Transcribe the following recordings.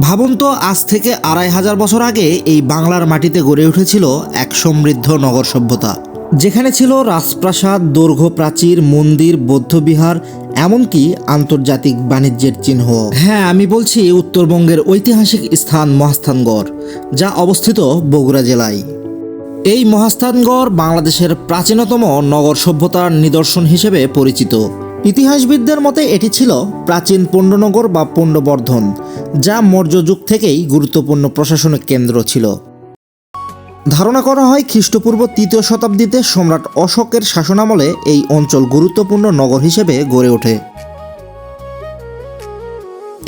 ভাবুন তো, আজ থেকে 2500 বছর আগে এই বাংলার মাটিতে গড়ে উঠেছিল এক সমৃদ্ধ নগর সভ্যতা, যেখানে ছিল রাজপ্রাসাদ, দৈর্ঘ্য প্রাচীর, মন্দির, বৌদ্ধবিহার, এমনকি আন্তর্জাতিক বাণিজ্যের চিহ্ন। হ্যাঁ, আমি বলছি উত্তরবঙ্গের ঐতিহাসিক স্থান মহাস্থানগড়, যা অবস্থিত বগুড়া জেলায়। এই মহাস্থানগড় বাংলাদেশের প্রাচীনতম নগর সভ্যতার নিদর্শন হিসেবে পরিচিত। ইতিহাসবিদদের মতে এটি ছিল প্রাচীন পণ্ডনগর বা পণ্ডবর্ধন, যা মৌর্য যুগ থেকেই গুরুত্বপূর্ণ প্রশাসনিক কেন্দ্র ছিল। ধারণা করা হয় খ্রিস্টপূর্ব 3য় শতাব্দীতে সম্রাট অশোকের শাসনামলে এই অঞ্চল গুরুত্বপূর্ণ নগর হিসেবে গড়ে ওঠে।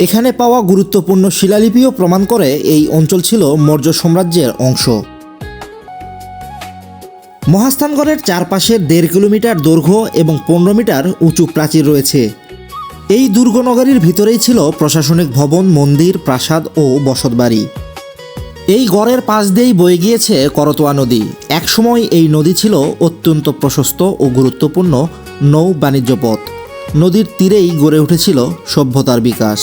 এখানে পাওয়া গুরুত্বপূর্ণ শিলালিপিও প্রমাণ করে এই অঞ্চল ছিল মৌর্য সাম্রাজ্যের অংশ। মহাস্থানগড়ের চারপাশে 1.5 কিলোমিটার দৈর্ঘ্য এবং 15 মিটার উঁচু প্রাচীর রয়েছে। এই দুর্গনগরীর ভিতরেই ছিল প্রশাসনিক ভবন, মন্দির, প্রাসাদ ও বসতবাড়ি। এই গড়ের পাশ দিয়েই বয়ে গিয়েছে করতোয়া নদী। একসময় এই নদী ছিল অত্যন্ত প্রশস্ত ও গুরুত্বপূর্ণ নৌ বাণিজ্য পথ। নদীর তীরেই গড়ে উঠেছিল সভ্যতার বিকাশ।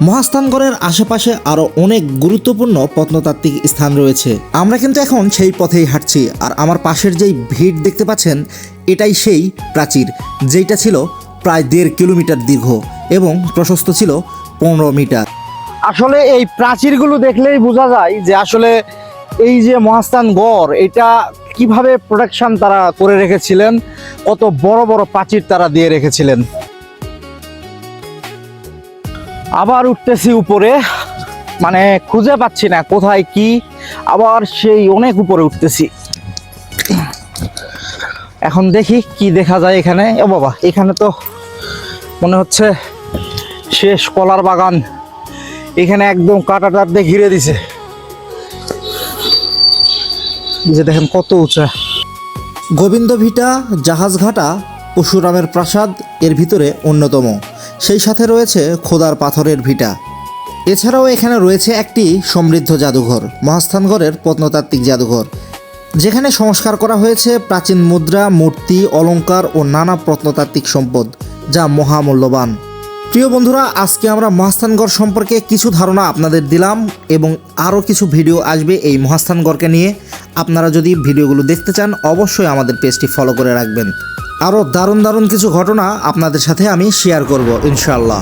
মহাস্থানগড়ের আশেপাশে আরও অনেক গুরুত্বপূর্ণ প্রত্নতাত্ত্বিক স্থান রয়েছে। আমরা কিন্তু এখন সেই পথেই হাঁটছি, আর আমার পাশের যেই ভিড় দেখতে পাচ্ছেন, এটাই সেই প্রাচীর, যেটা ছিল প্রায় 1.5 কিলোমিটার দীর্ঘ এবং প্রশস্ত ছিল 15 মিটার। আসলে এই প্রাচীরগুলো দেখলেই বোঝা যায় যে আসলে এই যে মহাস্থানগড়, এটা কিভাবে প্রোটেকশন তারা করে রেখেছিলেন, কত বড় বড় প্রাচীর তারা দিয়ে রেখেছিলেন। আবার উঠতেছি উপরে, মানে খুঁজে পাচ্ছি না কোথায় কি, আবার সেই অনেক উপরে উঠতেছি। এখন দেখি কি দেখা যায় এখানে। ও বাবা, এখানে তো মনে হচ্ছে শেষ কলার বাগান। এখানে একদম কাঁটাটার দিয়ে ঘিরে দিছে, যে দেখেন কত উঁচা। গোবিন্দ ভিটা, জাহাজঘাটা, পরশুরামের প্রাসাদ এর ভিতরে অন্যতম। সেই সাথে রয়েছে খোদার পাথরের ভিটা। এছাড়াও এখানে রয়েছে একটি সমৃদ্ধ জাদুঘর, মহাস্থানগড়ের প্রত্নতাত্ত্বিক জাদুঘর, যেখানে সংস্কার করা হয়েছে প্রাচীন মুদ্রা, মূর্তি, অলংকার ও নানা প্রত্নতাত্ত্বিক সম্পদ, যা মহামূল্যবান। প্রিয় বন্ধুরা, আজকে আমরা মহাস্থানগড় সম্পর্কে কিছু ধারণা আপনাদের দিলাম, এবং আরও কিছু ভিডিও আসবে এই মহাস্থানগড়কে নিয়ে। আপনারা যদি ভিডিওগুলো দেখতে চান, অবশ্যই আমাদের পেজটি ফলো করে রাখবেন। আরও দারুণ দারুণ কিছু ঘটনা আপনাদের সাথে আমি শেয়ার করব ইনশাআল্লাহ।